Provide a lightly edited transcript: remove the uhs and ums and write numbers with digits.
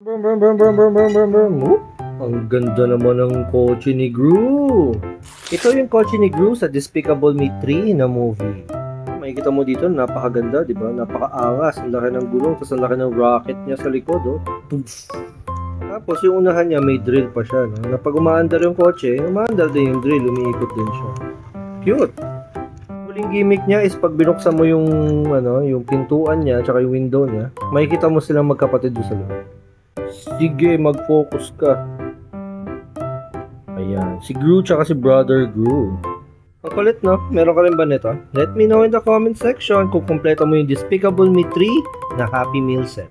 Brum, brum, brum, brum, brum, brum, brum, brum. Oop! Ang ganda naman ng kotse ni Gru. Ito yung kotse ni Gru sa Despicable Me 3 na movie. Makikita mo dito, napakaganda, di ba? Napakaangas. Ang laki ng gulong, tapos ang laki ng rocket niya sa likod, oh. Poof! Tapos yung unahan niya, may drill pa siya, no? Na pag umaandar yung kotse, umaandar din yung drill, umiikot din siya. Cute! Huling gimmick niya is pag binuksan mo yung, yung pintuan niya, tsaka yung window niya, makikita mo silang magkapatid doon sa loob. Sige, mag-focus ka. Ayan, si Gru tsaka si Brother Gru. Ang kulit, no? Meron ka rin ba nito? Let me know in the comment section kung kumpleto mo yung Despicable Me 3 na Happy Meal set.